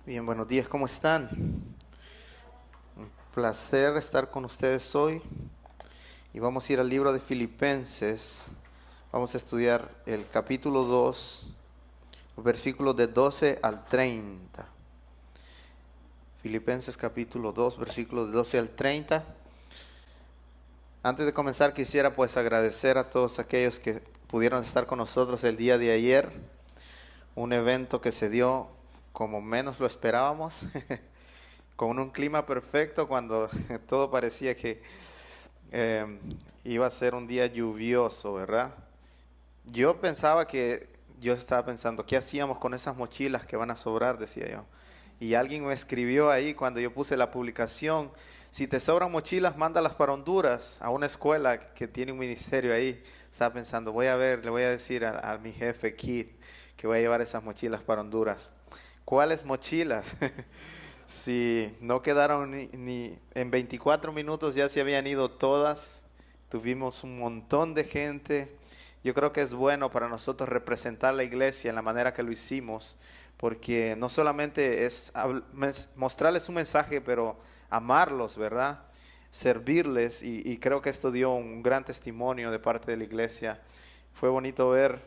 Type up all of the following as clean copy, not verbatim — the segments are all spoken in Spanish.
Bien, buenos días, ¿cómo están? Un placer estar con ustedes hoy y vamos a ir al libro de Filipenses. Vamos a estudiar el capítulo 2, versículos de 12 al 30. Filipenses capítulo 2, versículos de 12 al 30. Antes de comenzar quisiera pues agradecer a todos aquellos que pudieron estar con nosotros el día de ayer. Un evento que se dio como menos lo esperábamos. Con un clima perfecto cuando todo parecía que iba a ser un día lluvioso, ¿verdad? Yo estaba pensando, ¿qué hacíamos con esas mochilas que van a sobrar? Decía yo. Y alguien me escribió ahí cuando yo puse la publicación, si te sobran mochilas, mándalas para Honduras, a una escuela que tiene un ministerio ahí. Estaba pensando, voy a ver, le voy a decir a mi jefe Keith que voy a llevar esas mochilas para Honduras. ¿Cuáles mochilas? Si no quedaron ni en 24 minutos, ya se habían ido todas. Tuvimos un montón de gente. Yo creo que es bueno para nosotros representar la iglesia en la manera que lo hicimos, porque no solamente es mostrarles un mensaje, pero amarlos, ¿verdad? Servirles, y creo que esto dio un gran testimonio de parte de la iglesia. Fue bonito ver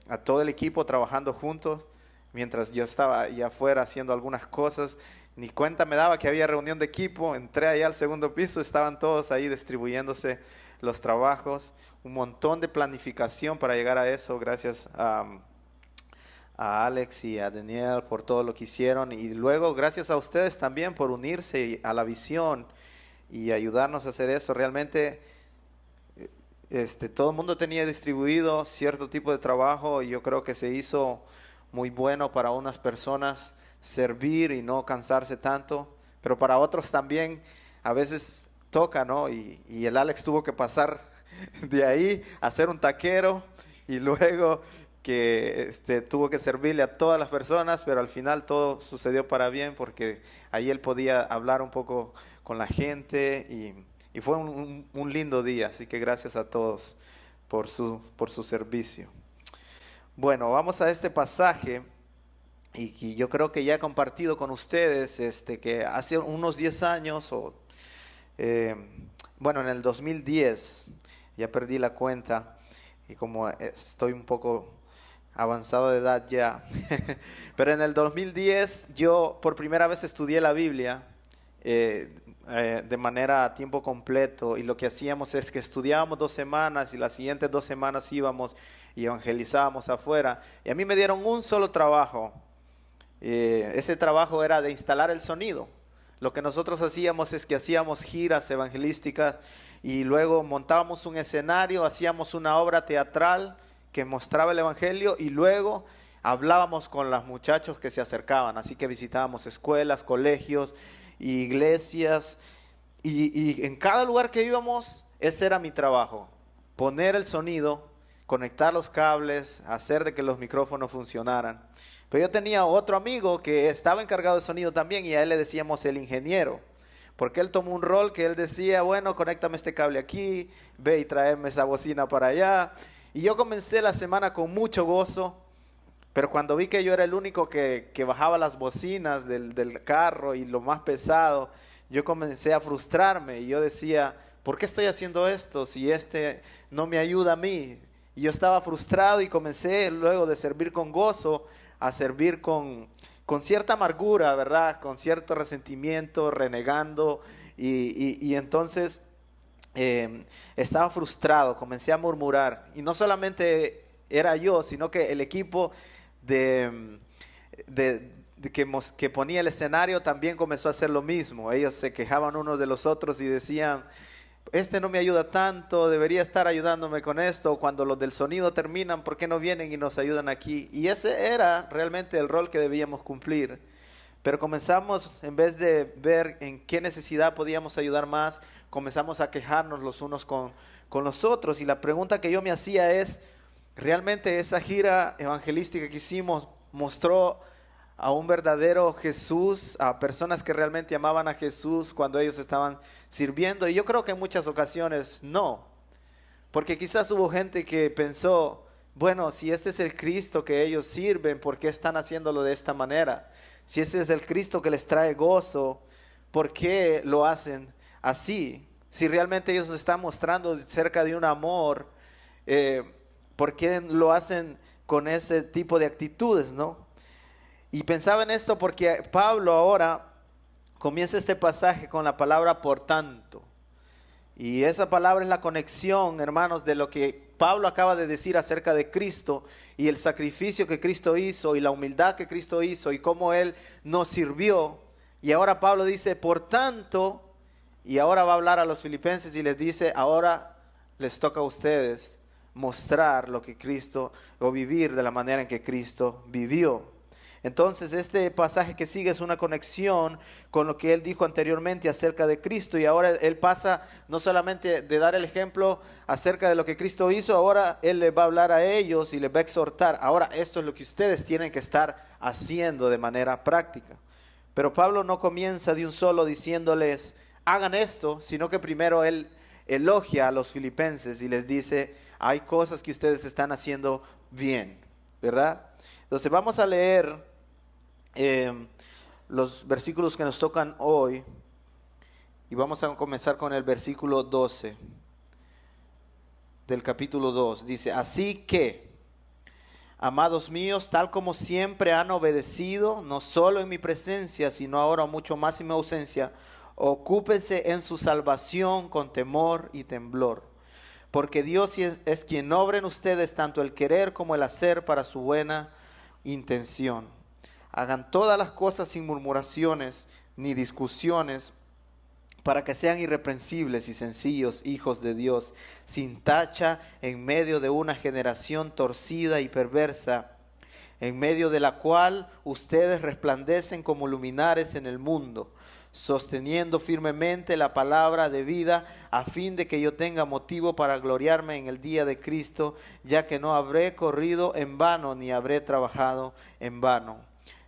a todo el equipo trabajando juntos mientras yo estaba allá afuera haciendo algunas cosas. Ni cuenta me daba que había reunión de equipo. Entré allá al segundo piso, estaban todos ahí distribuyéndose los trabajos. Un montón de planificación para llegar a eso, gracias a Alex y a Daniel por todo lo que hicieron. Y luego gracias a ustedes también por unirse a la visión y ayudarnos a hacer eso. Realmente todo el mundo tenía distribuido cierto tipo de trabajo y yo creo que se hizo muy bueno para unas personas servir y no cansarse tanto, pero para otros también a veces toca, ¿no? Y el Alex tuvo que pasar de ahí a ser un taquero y luego que tuvo que servirle a todas las personas, pero al final todo sucedió para bien porque ahí él podía hablar un poco con la gente y fue un lindo día, así que gracias a todos por su servicio. Bueno, vamos a este pasaje y yo creo que ya he compartido con ustedes que hace unos 10 años, eh, bueno, en el 2010, ya perdí la cuenta y como estoy un poco avanzado de edad ya, pero en el 2010 yo por primera vez estudié la Biblia de manera a tiempo completo y lo que hacíamos es que estudiábamos 2 semanas y las siguientes 2 semanas íbamos y evangelizábamos afuera y a mí me dieron un solo trabajo. Ese trabajo era de instalar el sonido. Lo que nosotros hacíamos es que hacíamos giras evangelísticas y luego montábamos un escenario, hacíamos una obra teatral que mostraba el evangelio y luego hablábamos con los muchachos que se acercaban. Así que visitábamos escuelas, colegios, iglesias y en cada lugar que íbamos, ese era mi trabajo, poner el sonido, conectar los cables, hacer de que los micrófonos funcionaran. Pero yo tenía otro amigo que estaba encargado de sonido también y a él le decíamos el ingeniero, porque él tomó un rol que él decía, bueno, conéctame este cable aquí, ve y tráeme esa bocina para allá. Y yo comencé la semana con mucho gozo, pero cuando vi que yo era el único que bajaba las bocinas del carro y lo más pesado, yo comencé a frustrarme y yo decía, ¿por qué estoy haciendo esto si no me ayuda a mí? Y yo estaba frustrado y comencé luego de servir con gozo a servir con cierta amargura, ¿verdad? Con cierto resentimiento, renegando y entonces estaba frustrado, comencé a murmurar y no solamente era yo, sino que el equipo de, que ponía el escenario también comenzó a hacer lo mismo. Ellos se quejaban unos de los otros y decían, este no me ayuda tanto, debería estar ayudándome con esto. Cuando los del sonido terminan, ¿por qué no vienen y nos ayudan aquí? Y ese era realmente el rol que debíamos cumplir. Pero comenzamos, en vez de ver en qué necesidad podíamos ayudar más, comenzamos a quejarnos los unos con los otros. Y la pregunta que yo me hacía es, ¿realmente esa gira evangelística que hicimos mostró a un verdadero Jesús, a personas que realmente amaban a Jesús cuando ellos estaban sirviendo? Y yo creo que en muchas ocasiones no, porque quizás hubo gente que pensó bueno, si este es el Cristo que ellos sirven, ¿por qué están haciéndolo de esta manera? Si ese es el Cristo que les trae gozo, ¿por qué lo hacen así? Si realmente ellos nos están mostrando cerca de un amor, ¿por qué lo hacen con ese tipo de actitudes, no? Y pensaba en esto porque Pablo ahora comienza este pasaje con la palabra por tanto. Y esa palabra es la conexión, hermanos, de lo que Pablo acaba de decir acerca de Cristo y el sacrificio que Cristo hizo y la humildad que Cristo hizo y cómo Él nos sirvió. Y ahora Pablo dice, por tanto, y ahora va a hablar a los filipenses y les dice, ahora les toca a ustedes mostrar lo que Cristo, o vivir de la manera en que Cristo vivió. Entonces este pasaje que sigue es una conexión con lo que él dijo anteriormente acerca de Cristo, y ahora él pasa no solamente de dar el ejemplo acerca de lo que Cristo hizo, ahora él les va a hablar a ellos y les va a exhortar. Ahora esto es lo que ustedes tienen que estar haciendo de manera práctica. Pero Pablo no comienza de un solo diciéndoles hagan esto, sino que primero él elogia a los filipenses y les dice hay cosas que ustedes están haciendo bien, ¿verdad? Entonces vamos a leer los versículos que nos tocan hoy y vamos a comenzar con el versículo 12 del capítulo 2. Dice, así que, amados míos, tal como siempre han obedecido, no solo en mi presencia, sino ahora mucho más en mi ausencia, ocúpense en su salvación con temor y temblor. Porque Dios es quien obra en ustedes tanto el querer como el hacer para su buena intención. Hagan todas las cosas sin murmuraciones ni discusiones, para que sean irreprensibles y sencillos hijos de Dios, sin tacha en medio de una generación torcida y perversa, en medio de la cual ustedes resplandecen como luminares en el mundo, sosteniendo firmemente la palabra de vida, a fin de que yo tenga motivo para gloriarme en el día de Cristo, ya que no habré corrido en vano ni habré trabajado en vano.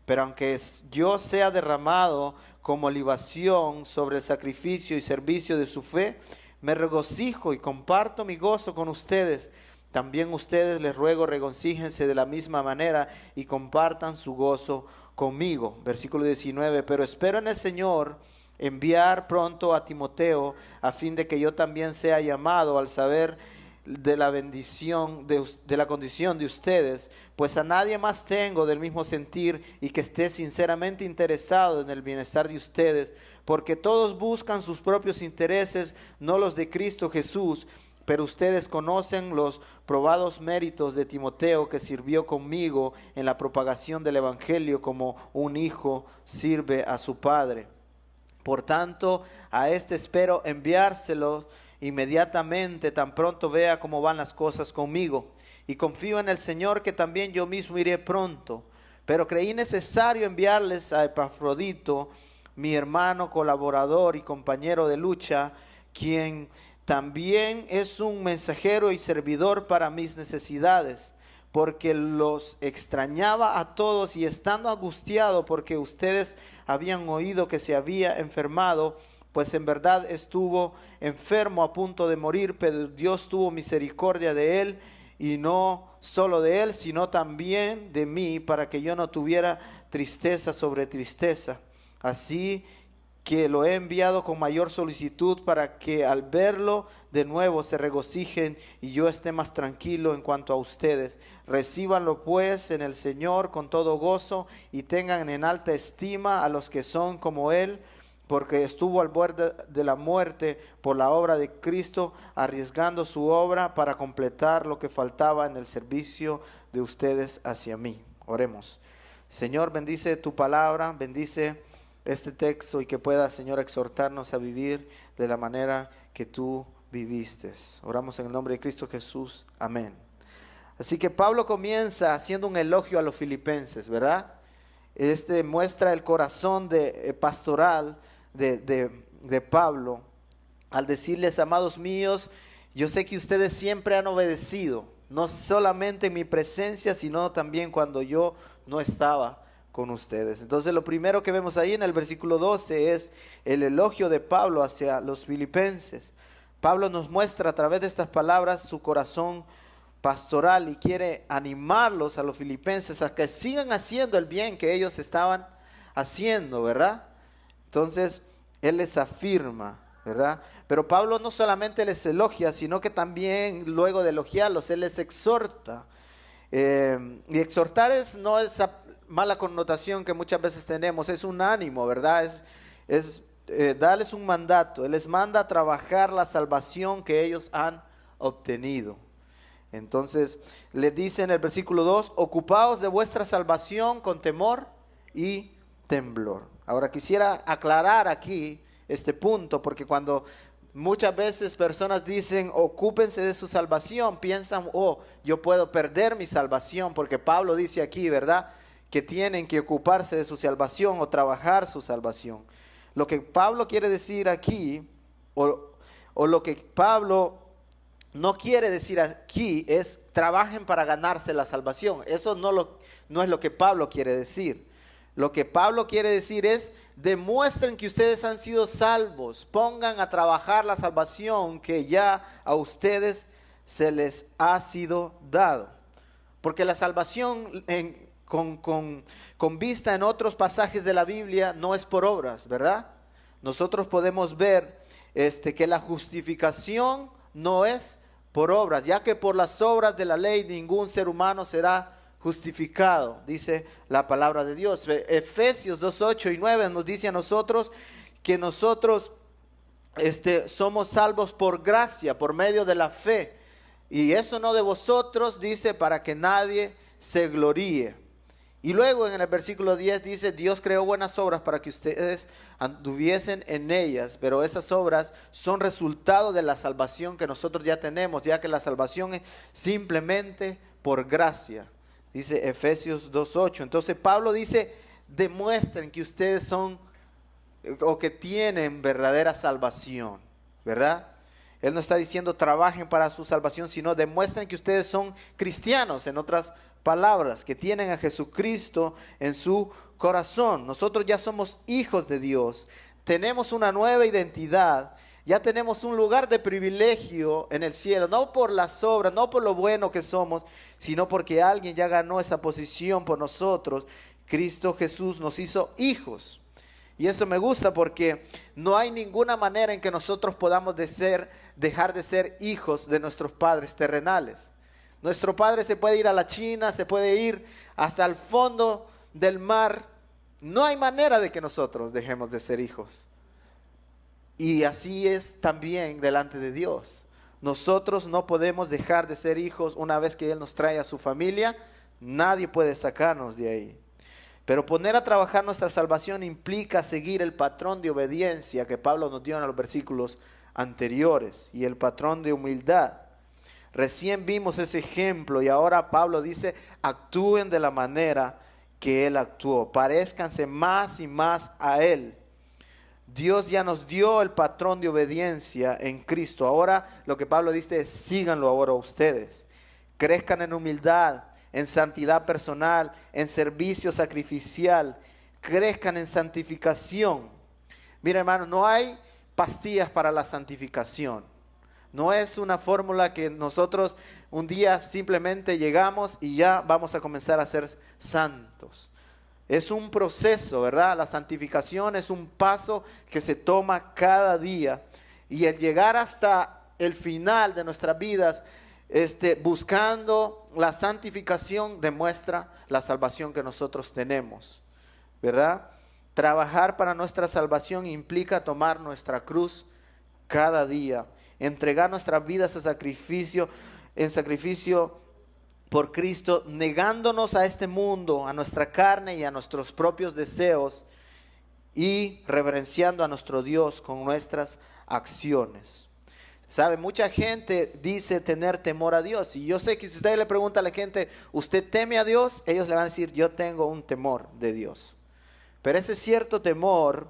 Pero aunque yo sea derramado como libación sobre el sacrificio y servicio de su fe, me regocijo y comparto mi gozo con ustedes. También ustedes les ruego regocíjense de la misma manera y compartan su gozo conmigo. Versículo 19, pero espero en el Señor enviar pronto a Timoteo, a fin de que yo también sea llamado al saber de la bendición de la condición de ustedes, pues a nadie más tengo del mismo sentir y que esté sinceramente interesado en el bienestar de ustedes, porque todos buscan sus propios intereses, no los de Cristo Jesús. Pero ustedes conocen los probados méritos de Timoteo, que sirvió conmigo en la propagación del evangelio como un hijo sirve a su padre. Por tanto, a este espero enviárselo inmediatamente, tan pronto vea cómo van las cosas conmigo. Y confío en el Señor que también yo mismo iré pronto. Pero creí necesario enviarles a Epafrodito, mi hermano, colaborador y compañero de lucha, quien también es un mensajero y servidor para mis necesidades, porque los extrañaba a todos, y estando angustiado porque ustedes habían oído que se había enfermado, pues en verdad estuvo enfermo a punto de morir, pero Dios tuvo misericordia de él, y no solo de él, sino también de mí, para que yo no tuviera tristeza sobre tristeza. Así que lo he enviado con mayor solicitud, para que al verlo de nuevo se regocijen y yo esté más tranquilo en cuanto a ustedes. Recíbanlo pues en el Señor con todo gozo y tengan en alta estima a los que son como Él, porque estuvo al borde de la muerte por la obra de Cristo, arriesgando su obra para completar lo que faltaba en el servicio de ustedes hacia mí. Oremos. Señor, bendice tu palabra, bendice este texto, y que pueda, Señor, exhortarnos a vivir de la manera que tú viviste. Oramos en el nombre de Cristo Jesús. Amén. Así que Pablo comienza haciendo un elogio a los filipenses, ¿verdad? Este muestra el corazón pastoral de Pablo al decirles: amados míos, yo sé que ustedes siempre han obedecido, no solamente en mi presencia, sino también cuando yo no estaba con ustedes. Entonces lo primero que vemos ahí en el versículo 12 es el elogio de Pablo hacia los filipenses. Pablo nos muestra a través de estas palabras su corazón pastoral y quiere animarlos a los filipenses a que sigan haciendo el bien que ellos estaban haciendo, ¿verdad? Entonces, él les afirma, ¿verdad? Pero Pablo no solamente les elogia, sino que también luego de elogiarlos, él les exhorta. Y exhortar no es esa mala connotación que muchas veces tenemos, es un ánimo, ¿verdad? Es darles un mandato. Él les manda a trabajar la salvación que ellos han obtenido. Entonces, les dice en el versículo 2, ocupaos de vuestra salvación con temor y temblor. Ahora quisiera aclarar aquí este punto, porque cuando muchas veces personas dicen, ocúpense de su salvación, piensan, oh, yo puedo perder mi salvación, porque Pablo dice aquí, ¿verdad?, que tienen que ocuparse de su salvación o trabajar su salvación. Lo que Pablo quiere decir aquí, o lo que Pablo no quiere decir aquí es trabajen para ganarse la salvación. Eso no es lo que Pablo quiere decir. Lo que Pablo quiere decir es demuestren que ustedes han sido salvos. Pongan a trabajar la salvación que ya a ustedes se les ha sido dado. Porque la salvación con vista en otros pasajes de la Biblia no es por obras, ¿verdad? Nosotros podemos ver que la justificación no es por obras, ya que por las obras de la ley ningún ser humano será justificado, dice la palabra de Dios. Efesios 2, 8 y 9 nos dice a nosotros que nosotros somos salvos por gracia, por medio de la fe. Y eso no de vosotros, dice, para que nadie se gloríe. Y luego en el versículo 10 dice, Dios creó buenas obras para que ustedes anduviesen en ellas, pero esas obras son resultado de la salvación que nosotros ya tenemos, ya que la salvación es simplemente por gracia, dice Efesios 2:8. Entonces Pablo dice, demuestren que ustedes son o que tienen verdadera salvación, ¿verdad? Él no está diciendo trabajen para su salvación, sino demuestren que ustedes son cristianos, en otras palabras, que tienen a Jesucristo en su corazón. Nosotros ya somos hijos de Dios, tenemos una nueva identidad, ya tenemos un lugar de privilegio en el cielo, no por las obras, no por lo bueno que somos, sino porque alguien ya ganó esa posición por nosotros. Cristo Jesús nos hizo hijos. Y eso me gusta porque no hay ninguna manera en que nosotros podamos dejar de ser hijos de nuestros padres terrenales. Nuestro padre se puede ir a la China, se puede ir hasta el fondo del mar. No hay manera de que nosotros dejemos de ser hijos. Y así es también delante de Dios. Nosotros no podemos dejar de ser hijos una vez que Él nos trae a su familia. Nadie puede sacarnos de ahí. Pero poner a trabajar nuestra salvación implica seguir el patrón de obediencia que Pablo nos dio en los versículos anteriores y el patrón de humildad. Recién vimos ese ejemplo y ahora Pablo dice, actúen de la manera que Él actuó, parezcanse más y más a Él. Dios ya nos dio el patrón de obediencia en Cristo. Ahora lo que Pablo dice es, síganlo ahora ustedes. Crezcan en humildad, en santidad personal, en servicio sacrificial, crezcan en santificación. Mira, hermano, no hay pastillas para la santificación. No es una fórmula que nosotros un día simplemente llegamos y ya vamos a comenzar a ser santos. Es un proceso, ¿verdad? La santificación es un paso que se toma cada día. Y el llegar hasta el final de nuestras vidas, buscando la santificación, demuestra la salvación que nosotros tenemos, ¿verdad? Trabajar para nuestra salvación implica tomar nuestra cruz cada día, entregar nuestras vidas en sacrificio por Cristo, negándonos a este mundo, a nuestra carne y a nuestros propios deseos, y reverenciando a nuestro Dios con nuestras acciones. ¿Sabe? Mucha gente dice tener temor a Dios. Y yo sé que si usted le pregunta a la gente, ¿usted teme a Dios? Ellos le van a decir, yo tengo un temor de Dios. Pero ese cierto temor,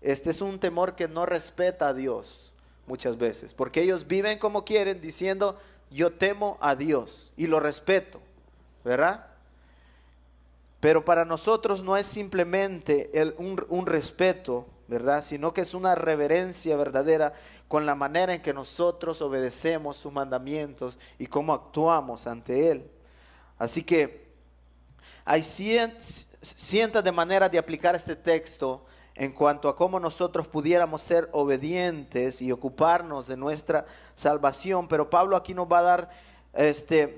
es un temor que no respeta a Dios muchas veces. Porque ellos viven como quieren diciendo, yo temo a Dios y lo respeto, ¿verdad? Pero para nosotros no es simplemente un respeto, ¿verdad? Sino que es una reverencia verdadera con la manera en que nosotros obedecemos sus mandamientos y cómo actuamos ante Él. Así que hay cientos de maneras de aplicar este texto en cuanto a cómo nosotros pudiéramos ser obedientes y ocuparnos de nuestra salvación, pero Pablo aquí nos va a dar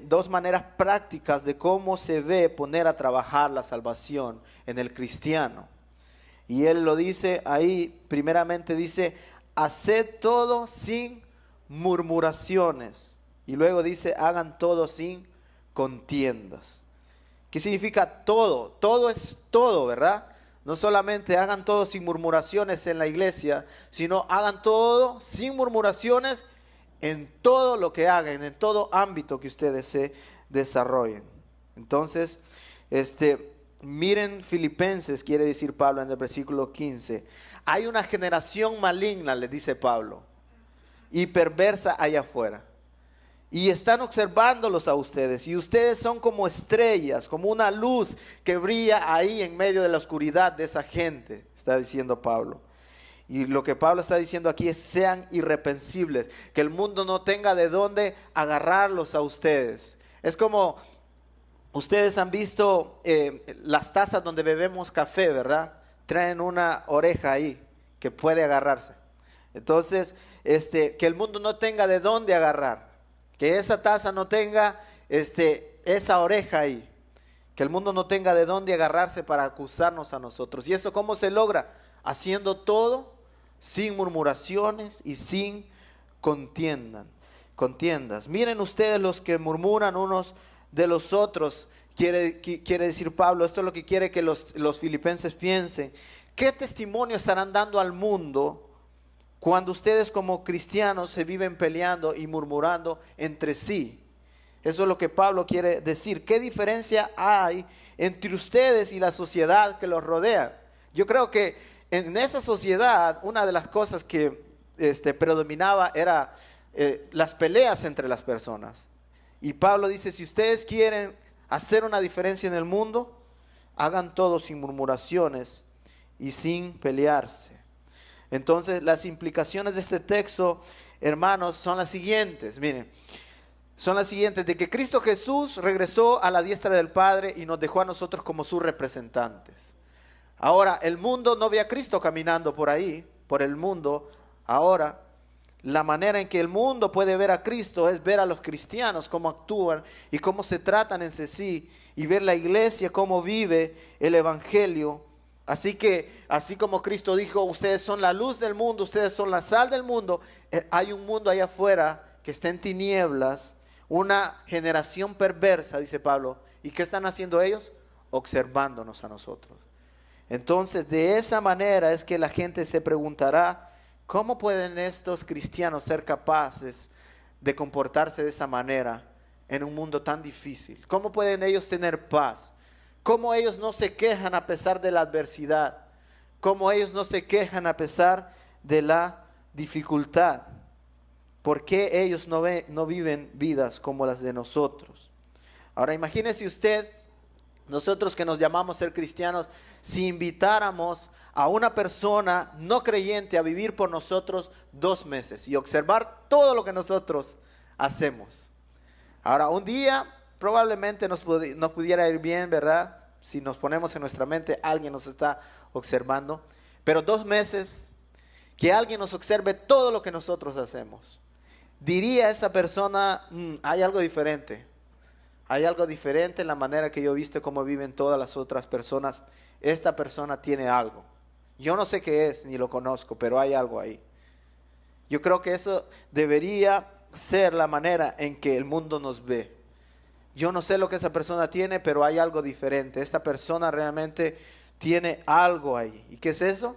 dos maneras prácticas de cómo se ve poner a trabajar la salvación en el cristiano. Y él lo dice ahí, primeramente dice, haced todo sin murmuraciones. Y luego dice, hagan todo sin contiendas. ¿Qué significa todo? Todo es todo, ¿verdad? No solamente hagan todo sin murmuraciones en la iglesia, sino hagan todo sin murmuraciones en todo lo que hagan, en todo ámbito que ustedes se desarrollen. Entonces, miren Filipenses, quiere decir Pablo en el versículo 15. Hay una generación maligna, les dice Pablo, y perversa allá afuera. Y están observándolos a ustedes. Y ustedes son como estrellas, como una luz que brilla ahí en medio de la oscuridad de esa gente, está diciendo Pablo. Y lo que Pablo está diciendo aquí es sean irreprensibles, que el mundo no tenga de dónde agarrarlos a ustedes. Es como ustedes han visto las tazas donde bebemos café, ¿verdad? Traen una oreja ahí que puede agarrarse. Entonces, que el mundo no tenga de dónde agarrar. Que esa taza no tenga esa oreja ahí. Que el mundo no tenga de dónde agarrarse para acusarnos a nosotros. ¿Y eso cómo se logra? Haciendo todo sin murmuraciones y sin contiendas. Miren ustedes los que murmuran unos de los otros. Quiere decir Pablo, esto es lo que quiere que los filipenses piensen. ¿Qué testimonio estarán dando al mundo cuando ustedes como cristianos se viven peleando y murmurando entre sí? Eso es lo que Pablo quiere decir. ¿Qué diferencia hay entre ustedes y la sociedad que los rodea? Yo creo que en esa sociedad una de las cosas que predominaba era las peleas entre las personas. Y Pablo dice, si ustedes quieren hacer una diferencia en el mundo, hagan todo sin murmuraciones y sin pelearse. Entonces, las implicaciones de este texto, hermanos, son las siguientes. Miren, son las siguientes: de que Cristo Jesús regresó a la diestra del Padre y nos dejó a nosotros como sus representantes. Ahora, el mundo no ve a Cristo caminando por ahí, por el mundo. Ahora, la manera en que el mundo puede ver a Cristo es ver a los cristianos cómo actúan y cómo se tratan entre sí, y ver la iglesia cómo vive el evangelio. Así que, así como Cristo dijo, ustedes son la luz del mundo, ustedes son la sal del mundo, hay un mundo allá afuera que está en tinieblas, una generación perversa, dice Pablo. ¿Y qué están haciendo ellos? Observándonos a nosotros. Entonces, de esa manera es que la gente se preguntará, ¿cómo pueden estos cristianos ser capaces de comportarse de esa manera en un mundo tan difícil? ¿Cómo pueden ellos tener paz? ¿Cómo ellos no se quejan a pesar de la adversidad? ¿Cómo ellos no se quejan a pesar de la dificultad? ¿Por qué ellos no viven vidas como las de nosotros? Ahora imagínese usted, nosotros que nos llamamos ser cristianos, si invitáramos a una persona no creyente a vivir por nosotros 2 meses y observar todo lo que nosotros hacemos. Ahora, un día probablemente nos pudiera ir bien, ¿verdad? Si nos ponemos en nuestra mente, alguien nos está observando. Pero 2 meses, que alguien nos observe todo lo que nosotros hacemos. Diría esa persona, hay algo diferente. Hay algo diferente en la manera que yo he visto cómo viven todas las otras personas. Esta persona tiene algo. Yo no sé qué es, ni lo conozco, pero hay algo ahí. Yo creo que eso debería ser la manera en que el mundo nos ve. Yo no sé lo que esa persona tiene, pero hay algo diferente. Esta persona realmente tiene algo ahí. ¿Y qué es eso?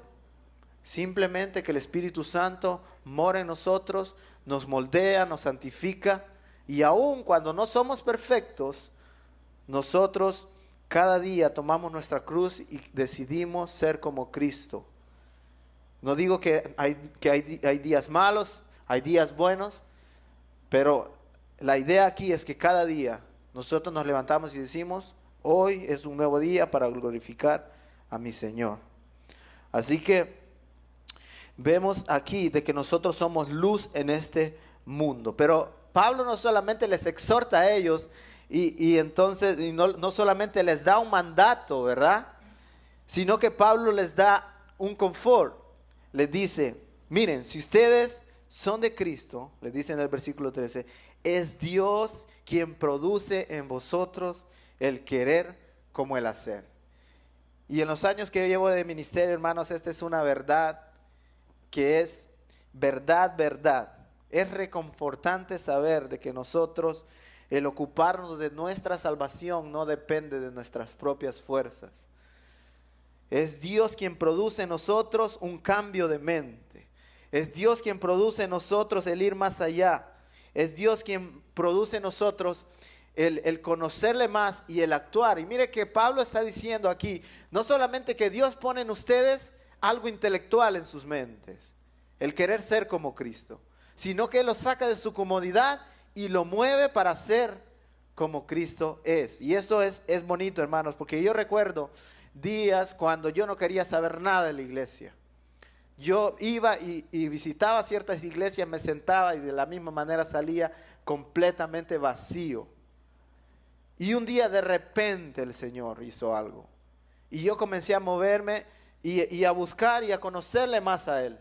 Simplemente que el Espíritu Santo mora en nosotros, nos moldea, nos santifica. Y aun cuando no somos perfectos, nosotros cada día tomamos nuestra cruz y decidimos ser como Cristo. No digo que hay días malos, hay días buenos, pero la idea aquí es que cada día nosotros nos levantamos y decimos, hoy es un nuevo día para glorificar a mi Señor. Así que vemos aquí de que nosotros somos luz en este mundo. Pero Pablo no solamente les exhorta a ellos y entonces no solamente les da un mandato, ¿verdad? Sino que Pablo les da un confort. Les dice, miren, si ustedes son de Cristo, les dice en el versículo 13, es Dios quien produce en vosotros el querer como el hacer. Y en los años que yo llevo de ministerio, hermanos, esta es una verdad que es verdad, verdad. Es reconfortante saber de que nosotros, el ocuparnos de nuestra salvación no depende de nuestras propias fuerzas. Es Dios quien produce en nosotros un cambio de mente. Es Dios quien produce en nosotros el ir más allá. Es Dios quien produce en nosotros el conocerle más y el actuar. Y mire que Pablo está diciendo aquí, no solamente que Dios pone en ustedes algo intelectual en sus mentes, el querer ser como Cristo, sino que Él lo saca de su comodidad y lo mueve para ser como Cristo es. Y eso es bonito, hermanos, porque yo recuerdo días cuando yo no quería saber nada de la iglesia. Yo iba y visitaba ciertas iglesias, me sentaba y de la misma manera salía completamente vacío. Y un día de repente el Señor hizo algo. Y yo comencé a moverme y a buscar y a conocerle más a Él.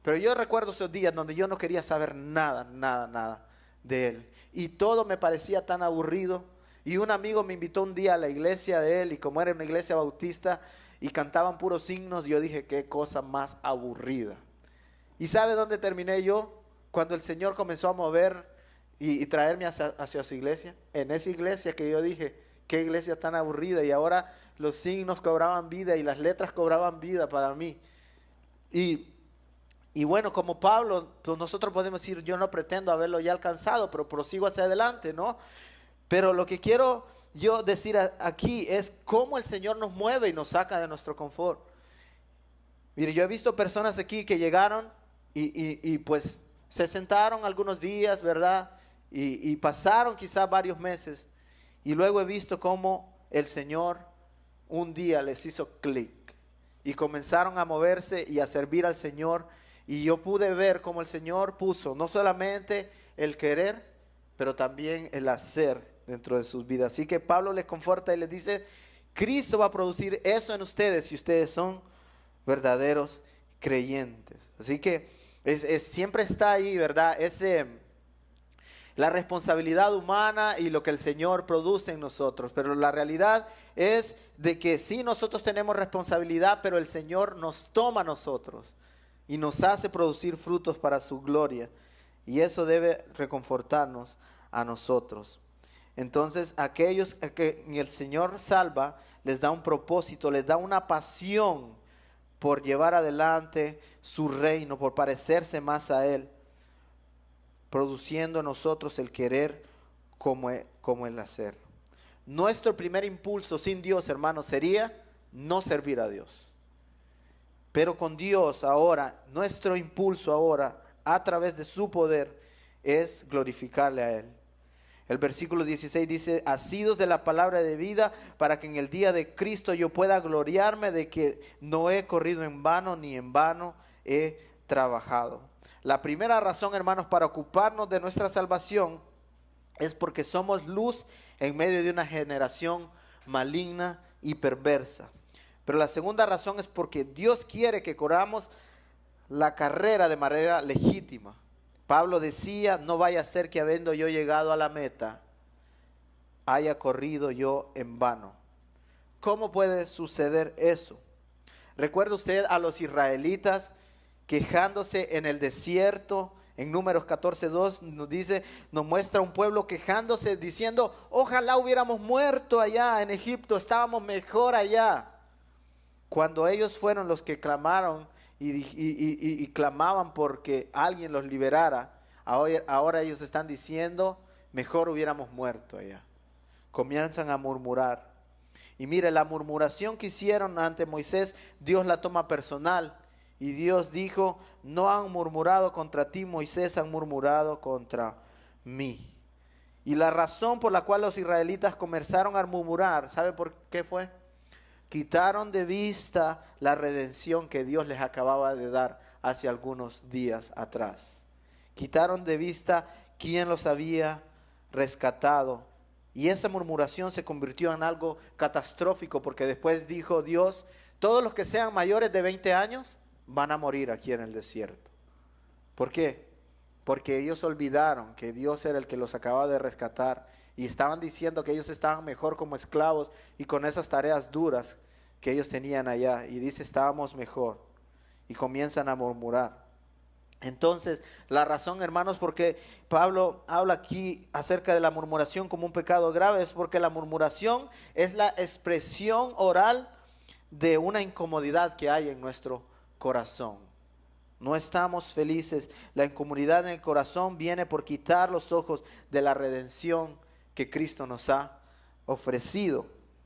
Pero yo recuerdo esos días donde yo no quería saber nada, nada, nada de Él. Y todo me parecía tan aburrido. Y un amigo me invitó un día a la iglesia de él, y como era una iglesia bautista y cantaban puros himnos, yo dije, qué cosa más aburrida. ¿Y sabe dónde terminé yo? Cuando el Señor comenzó a mover y traerme hacia su iglesia. En esa iglesia que yo dije, qué iglesia tan aburrida, y ahora los signos cobraban vida y las letras cobraban vida para mí. Y bueno, como Pablo, pues nosotros podemos decir, yo no pretendo haberlo ya alcanzado, pero prosigo hacia adelante, ¿no? Pero lo que quiero yo decir aquí es cómo el Señor nos mueve y nos saca de nuestro confort. Mire, yo he visto personas aquí que llegaron y pues se sentaron algunos días, ¿verdad? Y pasaron quizás varios meses. Y luego he visto cómo el Señor un día les hizo clic. Y comenzaron a moverse y a servir al Señor. Y yo pude ver cómo el Señor puso no solamente el querer, pero también el hacer dentro de sus vidas. Así que Pablo les conforta y les dice, Cristo va a producir eso en ustedes si ustedes son verdaderos creyentes. Así que siempre está ahí, ¿verdad? La responsabilidad humana y lo que el Señor produce en nosotros. Pero la realidad es de que sí, nosotros tenemos responsabilidad, pero el Señor nos toma a nosotros y nos hace producir frutos para su gloria. Y eso debe reconfortarnos a nosotros. Entonces, aquellos a que el Señor salva, les da un propósito, les da una pasión por llevar adelante su reino, por parecerse más a Él, produciendo en nosotros el querer como el hacer. Nuestro primer impulso sin Dios, hermanos, sería no servir a Dios. Pero con Dios ahora, nuestro impulso ahora, a través de su poder, es glorificarle a Él. El versículo 16 dice, asidos de la palabra de vida, para que en el día de Cristo yo pueda gloriarme de que no he corrido en vano, ni en vano he trabajado. La primera razón, hermanos, para ocuparnos de nuestra salvación es porque somos luz en medio de una generación maligna y perversa. Pero la segunda razón es porque Dios quiere que corramos la carrera de manera legítima. Pablo decía, no vaya a ser que habiendo yo llegado a la meta, haya corrido yo en vano. ¿Cómo puede suceder eso? ¿Recuerda usted a los israelitas quejándose en el desierto? En Números 14:2 nos muestra un pueblo quejándose, diciendo, ojalá hubiéramos muerto allá en Egipto, estábamos mejor allá. Cuando ellos fueron los que clamaron y clamaban porque alguien los liberara, ahora ellos están diciendo, mejor hubiéramos muerto allá. Comienzan a murmurar. Y mire, la murmuración que hicieron ante Moisés, Dios la toma personal. Y Dios dijo, no han murmurado contra ti, Moisés, han murmurado contra mí. Y la razón por la cual los israelitas comenzaron a murmurar, ¿sabe por qué fue? Quitaron de vista la redención que Dios les acababa de dar hace algunos días atrás. Quitaron de vista quién los había rescatado. Y esa murmuración se convirtió en algo catastrófico, porque después dijo Dios: todos los que sean mayores de 20 años van a morir aquí en el desierto. ¿Por qué? Porque ellos olvidaron que Dios era el que los acababa de rescatar y estaban diciendo que ellos estaban mejor como esclavos y con esas tareas duras que ellos tenían allá. Y dice: estábamos mejor. Y comienzan a murmurar. Entonces, la razón, hermanos, porque Pablo habla aquí acerca de la murmuración como un pecado grave, es porque la murmuración es la expresión oral de una incomodidad que hay en nuestro corazón. No estamos felices. La incomodidad en el corazón viene por quitar los ojos de la redención que Cristo nos ha ofrecido.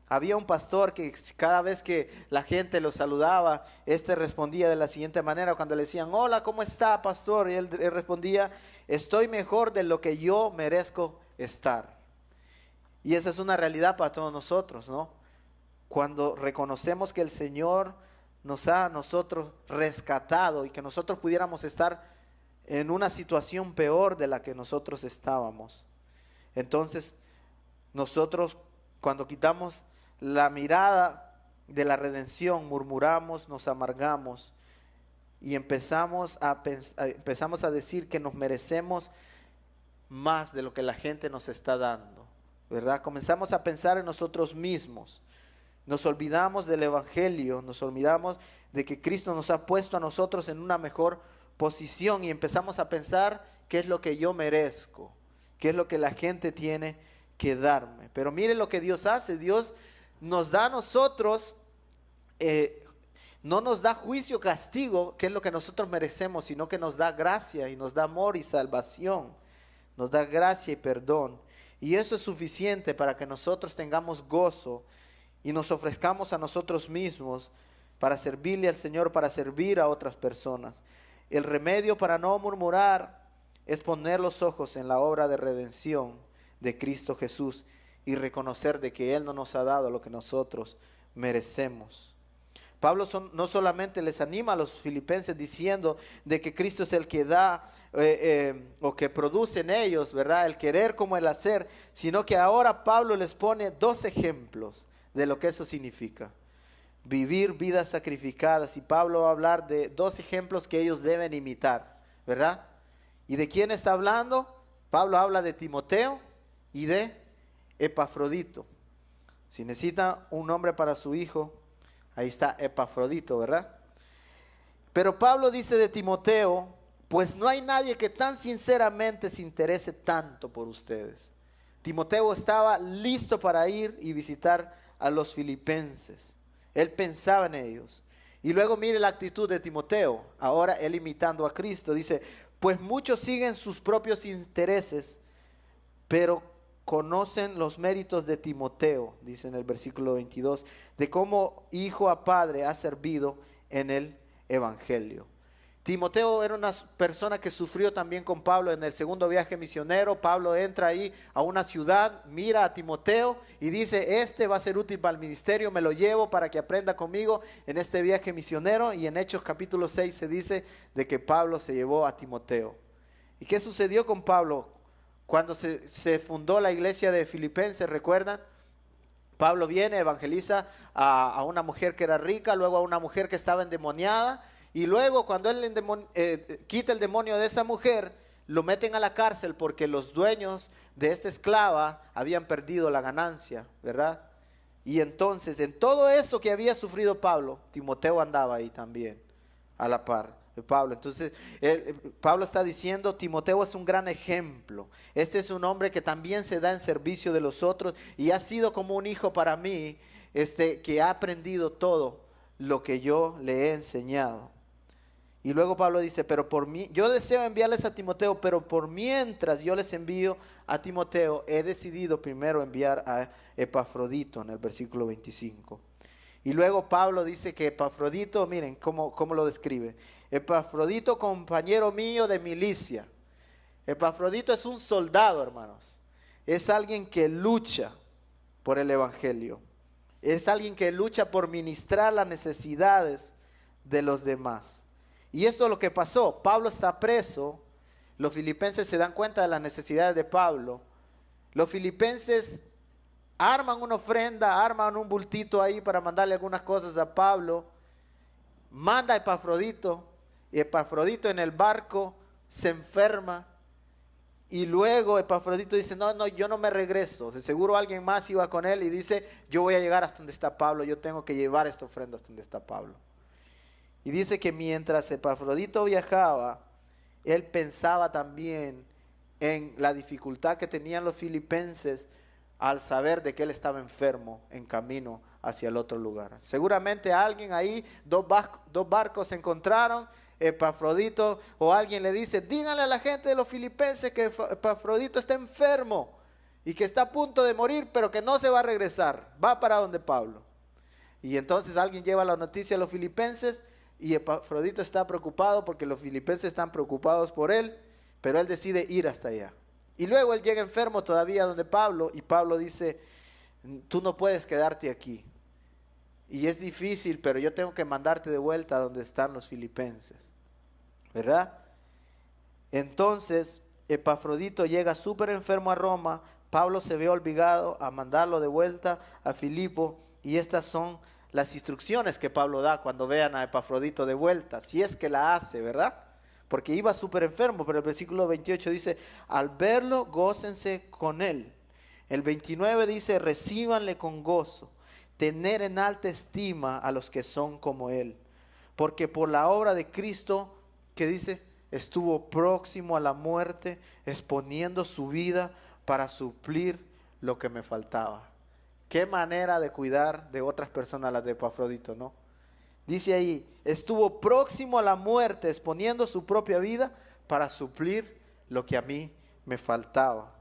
Había un pastor que cada vez que la gente lo saludaba, respondía de la siguiente manera. Cuando le decían: hola, ¿cómo está, pastor? Y él respondía: estoy mejor de lo que yo merezco estar. Y esa es una realidad para todos nosotros, ¿no? Cuando reconocemos que el Señor nos ha a nosotros rescatado y que nosotros pudiéramos estar en una situación peor de la que nosotros estábamos. Entonces, nosotros, cuando quitamos la mirada de la redención, murmuramos, nos amargamos y empezamos a decir que nos merecemos más de lo que la gente nos está dando, ¿verdad? Comenzamos a pensar en nosotros mismos. Nos olvidamos del Evangelio, nos olvidamos de que Cristo nos ha puesto a nosotros en una mejor posición y empezamos a pensar qué es lo que yo merezco, qué es lo que la gente tiene que darme. Pero mire lo que Dios hace. Dios nos da a nosotros, no nos da juicio, castigo, que es lo que nosotros merecemos, sino que nos da gracia y nos da amor y salvación, nos da gracia y perdón. Y eso es suficiente para que nosotros tengamos gozo y nos ofrezcamos a nosotros mismos para servirle al Señor, para servir a otras personas. El remedio para no murmurar es poner los ojos en la obra de redención de Cristo Jesús y reconocer de que Él no nos ha dado lo que nosotros merecemos. Pablo no solamente les anima a los filipenses diciendo de que Cristo es el que da o que produce en ellos, ¿verdad?, el querer como el hacer, sino que ahora Pablo les pone dos ejemplos de lo que eso significa. Vivir vidas sacrificadas. Y Pablo va a hablar de dos ejemplos que ellos deben imitar, ¿verdad? ¿Y de quién está hablando? Pablo habla de Timoteo y de Epafrodito. Si necesita un nombre para su hijo, ahí está Epafrodito, ¿verdad? Pero Pablo dice de Timoteo: pues no hay nadie que tan sinceramente se interese tanto por ustedes. Timoteo estaba listo para ir y visitar a los filipenses. Él pensaba en ellos. Y luego mire la actitud de Timoteo, ahora él imitando a Cristo. Dice: pues muchos siguen sus propios intereses, pero conocen los méritos de Timoteo, dice en el versículo 22, de cómo hijo a padre ha servido en el Evangelio. Timoteo era una persona que sufrió también con Pablo en el segundo viaje misionero. Pablo entra ahí a una ciudad, mira a Timoteo y dice: este va a ser útil para el ministerio, me lo llevo para que aprenda conmigo en este viaje misionero. Y en Hechos capítulo 6 se dice de que Pablo se llevó a Timoteo. ¿Y qué sucedió con Pablo? Cuando se fundó la iglesia de Filipenses, ¿recuerdan? Pablo viene, evangeliza a una mujer que era rica, luego a una mujer que estaba endemoniada, y luego cuando él quita el demonio de esa mujer, lo meten a la cárcel porque los dueños de esta esclava habían perdido la ganancia, ¿verdad? Y entonces, en todo eso que había sufrido Pablo, Timoteo andaba ahí también, a la par de Pablo. Entonces, Pablo está diciendo: Timoteo es un gran ejemplo. Este es un hombre que también se da en servicio de los otros y ha sido como un hijo para mí, que ha aprendido todo lo que yo le he enseñado. Y luego Pablo dice: pero por mí, yo deseo enviarles a Timoteo, pero por mientras yo les envío a Timoteo, he decidido primero enviar a Epafrodito, en el versículo 25. Y luego Pablo dice que Epafrodito, miren cómo lo describe: Epafrodito, compañero mío de milicia. Epafrodito es un soldado, hermanos. Es alguien que lucha por el Evangelio. Es alguien que lucha por ministrar las necesidades de los demás. Y esto es lo que pasó. Pablo está preso. Los filipenses se dan cuenta de las necesidades de Pablo. Los filipenses arman una ofrenda, arman un bultito ahí para mandarle algunas cosas a Pablo. Manda a Epafrodito. Y Epafrodito en el barco se enferma. Y luego Epafrodito dice, no, yo no me regreso. De seguro alguien más iba con él y dice, yo voy a llegar hasta donde está Pablo. Yo tengo que llevar esta ofrenda hasta donde está Pablo. Y dice que mientras Epafrodito viajaba, él pensaba también en la dificultad que tenían los filipenses al saber de que él estaba enfermo en camino hacia el otro lugar. Seguramente alguien ahí, dos barcos se encontraron, Epafrodito o alguien le dice, díganle a la gente de los filipenses que Epafrodito está enfermo y que está a punto de morir, pero que no se va a regresar, va para donde Pablo. Y entonces alguien lleva la noticia a los filipenses y Epafrodito está preocupado porque los filipenses están preocupados por él, pero él decide ir hasta allá. Y luego él llega enfermo todavía donde Pablo y Pablo dice, tú no puedes quedarte aquí. Y es difícil, pero yo tengo que mandarte de vuelta a donde están los filipenses. ¿Verdad? Entonces, Epafrodito llega súper enfermo a Roma. Pablo se ve obligado a mandarlo de vuelta a Filipo. Y estas son las instrucciones que Pablo da cuando vean a Epafrodito de vuelta. Si es que la hace, ¿verdad? Porque iba súper enfermo. Pero el versículo 28 dice, al verlo, gócense con él. El 29 dice, recíbanle con gozo. Tener en alta estima a los que son como él, porque por la obra de Cristo, que dice, estuvo próximo a la muerte, exponiendo su vida para suplir lo que me faltaba. Qué manera de cuidar de otras personas, las de Epafrodito, ¿no? Dice ahí, estuvo próximo a la muerte, exponiendo su propia vida para suplir lo que a mí me faltaba.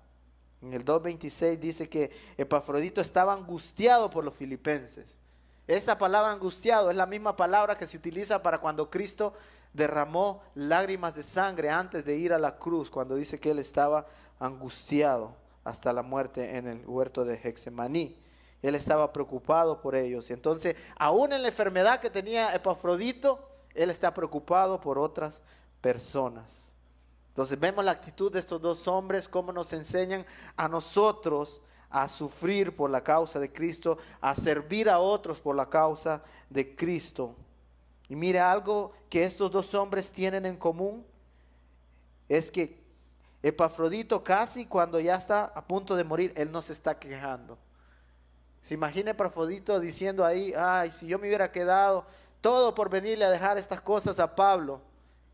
En el 2.26 dice que Epafrodito estaba angustiado por los filipenses. Esa palabra angustiado es la misma palabra que se utiliza para cuando Cristo derramó lágrimas de sangre antes de ir a la cruz, cuando dice que él estaba angustiado hasta la muerte en el huerto de Getsemaní. Él estaba preocupado por ellos. Entonces, aún en la enfermedad que tenía Epafrodito, él está preocupado por otras personas. Entonces vemos la actitud de estos dos hombres, cómo nos enseñan a nosotros a sufrir por la causa de Cristo, a servir a otros por la causa de Cristo. Y mire, algo que estos dos hombres tienen en común es que Epafrodito casi cuando ya está a punto de morir, él no se está quejando. Se imagina Epafrodito diciendo ahí, ay, si yo me hubiera quedado todo por venirle a dejar estas cosas a Pablo.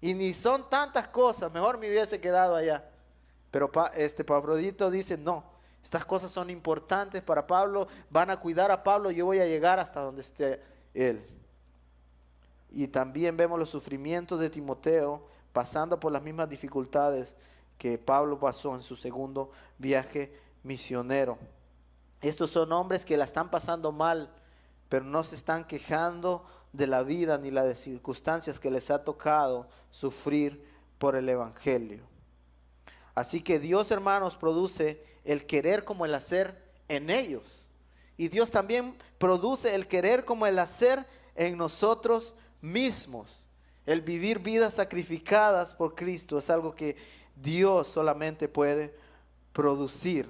Y ni son tantas cosas, mejor me hubiese quedado allá. Pero Epafrodito dice, no, estas cosas son importantes para Pablo, van a cuidar a Pablo, yo voy a llegar hasta donde esté él. Y también vemos los sufrimientos de Timoteo, pasando por las mismas dificultades que Pablo pasó en su segundo viaje misionero. Estos son hombres que la están pasando mal, pero no se están quejando de la vida ni las circunstancias que les ha tocado sufrir por el evangelio. Así que Dios, hermanos, produce el querer como el hacer en ellos. Y Dios también produce el querer como el hacer en nosotros mismos. El vivir vidas sacrificadas por Cristo es algo que Dios solamente puede producir.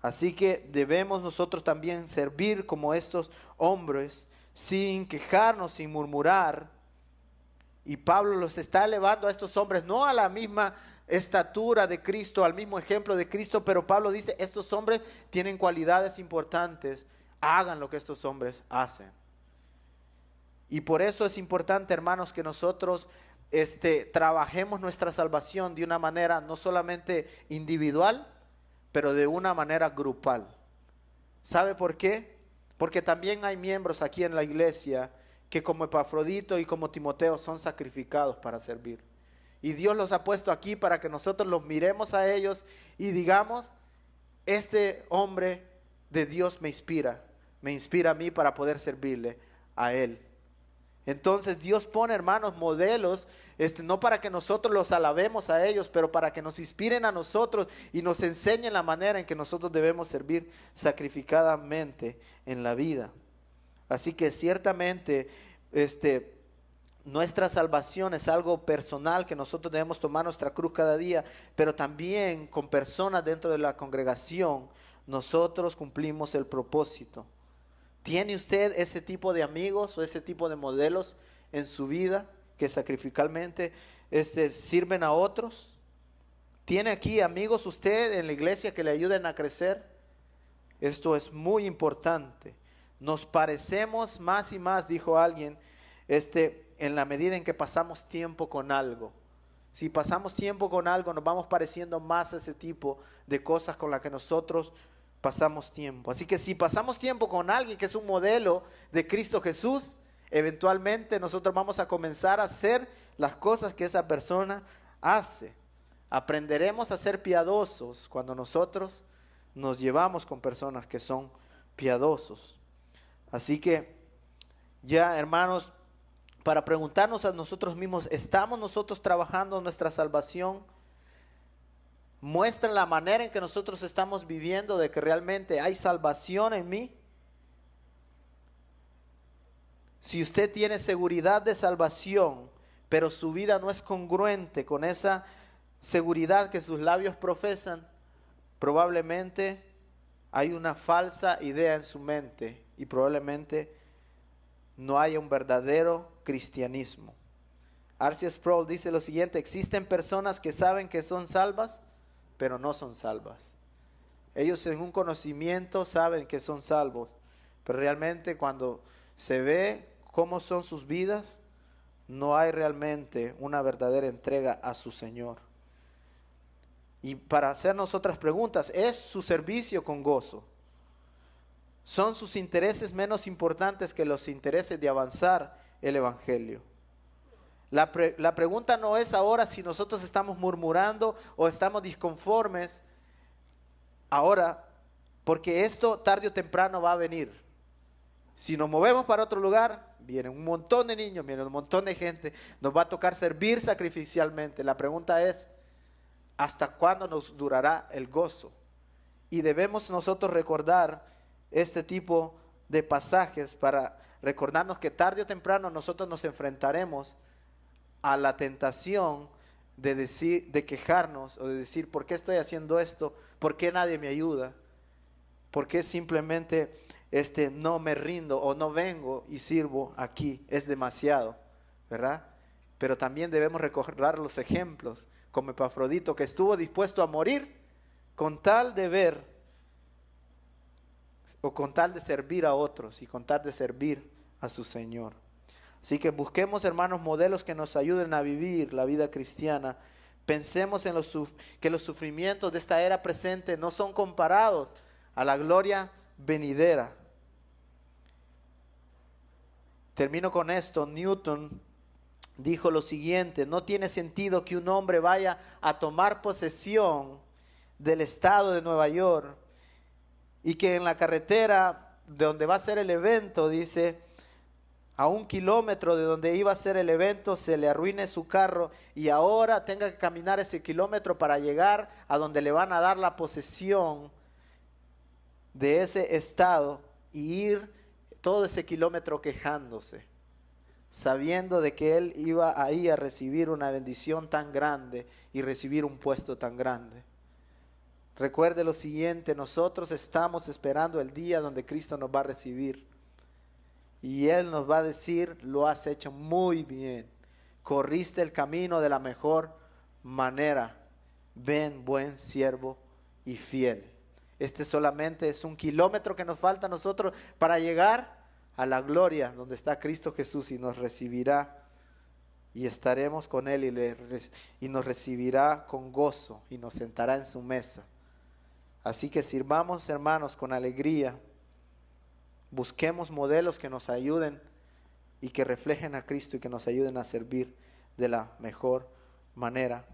Así que debemos nosotros también servir como estos hombres, sin quejarnos, sin murmurar. Y Pablo los está elevando a estos hombres, no a la misma estatura de Cristo, al mismo ejemplo de Cristo, pero Pablo dice, estos hombres tienen cualidades importantes, hagan lo que estos hombres hacen. Y por eso es importante, hermanos, que nosotros trabajemos nuestra salvación de una manera no solamente individual, pero de una manera grupal. ¿Sabe por qué? Porque también hay miembros aquí en la iglesia que como Epafrodito y como Timoteo son sacrificados para servir. Y Dios los ha puesto aquí para que nosotros los miremos a ellos y digamos, este hombre de Dios me inspira a mí para poder servirle a él. Entonces Dios pone, hermanos, modelos, no para que nosotros los alabemos a ellos, pero para que nos inspiren a nosotros y nos enseñen la manera en que nosotros debemos servir sacrificadamente en la vida. Así que ciertamente nuestra salvación es algo personal que nosotros debemos tomar nuestra cruz cada día, pero también con personas dentro de la congregación nosotros cumplimos el propósito. ¿Tiene usted ese tipo de amigos o ese tipo de modelos en su vida que sacrificalmente sirven a otros? ¿Tiene aquí amigos usted en la iglesia que le ayuden a crecer? Esto es muy importante. Nos parecemos más y más, dijo alguien, en la medida en que pasamos tiempo con algo. Si pasamos tiempo con algo, nos vamos pareciendo más a ese tipo de cosas con las que nosotros pasamos tiempo. Así que si pasamos tiempo con alguien que es un modelo de Cristo Jesús, eventualmente nosotros vamos a comenzar a hacer las cosas que esa persona hace. Aprenderemos a ser piadosos cuando nosotros nos llevamos con personas que son piadosos. Así que ya, hermanos, para preguntarnos a nosotros mismos, ¿estamos nosotros trabajando nuestra salvación? ¿Muestra la manera en que nosotros estamos viviendo de que realmente hay salvación en mí? Si usted tiene seguridad de salvación, pero su vida no es congruente con esa seguridad que sus labios profesan, probablemente hay una falsa idea en su mente y probablemente no haya un verdadero cristianismo. R.C. Sproul dice lo siguiente: existen personas que saben que son salvas, pero no son salvas. Ellos en un conocimiento saben que son salvos, pero realmente cuando se ve cómo son sus vidas, no hay realmente una verdadera entrega a su Señor. Y para hacernos otras preguntas, ¿es su servicio con gozo? ¿Son sus intereses menos importantes que los intereses de avanzar el Evangelio? La pregunta no es ahora si nosotros estamos murmurando o estamos disconformes ahora, porque esto tarde o temprano va a venir. Si nos movemos para otro lugar, viene un montón de niños, viene un montón de gente, nos va a tocar servir sacrificialmente. La pregunta es, ¿hasta cuándo nos durará el gozo? Y debemos nosotros recordar este tipo de pasajes para recordarnos que tarde o temprano nosotros nos enfrentaremos a la tentación de decir, de quejarnos o de decir, ¿por qué estoy haciendo esto? ¿Por qué nadie me ayuda? ¿Por qué simplemente no me rindo o no vengo y sirvo aquí? Es demasiado, ¿verdad? Pero también debemos recordar los ejemplos, como Epafrodito, que estuvo dispuesto a morir con tal de ver o con tal de servir a otros y con tal de servir a su Señor. Así que busquemos, hermanos, modelos que nos ayuden a vivir la vida cristiana. Pensemos en que los sufrimientos de esta era presente no son comparados a la gloria venidera. Termino con esto. Newton dijo lo siguiente: no tiene sentido que un hombre vaya a tomar posesión del estado de Nueva York y que en la carretera de donde va a ser el evento, dice, a 1 kilómetro de donde iba a ser el evento, se le arruine su carro y ahora tenga que caminar ese kilómetro para llegar a donde le van a dar la posesión de ese estado y ir todo ese kilómetro quejándose, sabiendo de que él iba ahí a recibir una bendición tan grande y recibir un puesto tan grande. Recuerde lo siguiente: nosotros estamos esperando el día donde Cristo nos va a recibir y Él nos va a decir, lo has hecho muy bien, corriste el camino de la mejor manera, ven buen siervo y fiel. Este solamente es 1 kilómetro que nos falta a nosotros para llegar a la gloria donde está Cristo Jesús y nos recibirá y estaremos con Él y nos recibirá con gozo y nos sentará en su mesa. Así que sirvamos, hermanos, con alegría. Busquemos modelos que nos ayuden y que reflejen a Cristo y que nos ayuden a servir de la mejor manera.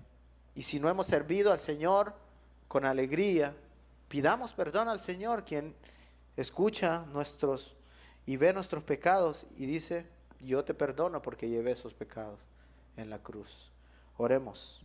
Y si no hemos servido al Señor con alegría, pidamos perdón al Señor, quien escucha nuestros y ve nuestros pecados y dice, yo te perdono porque llevé esos pecados en la cruz. Oremos.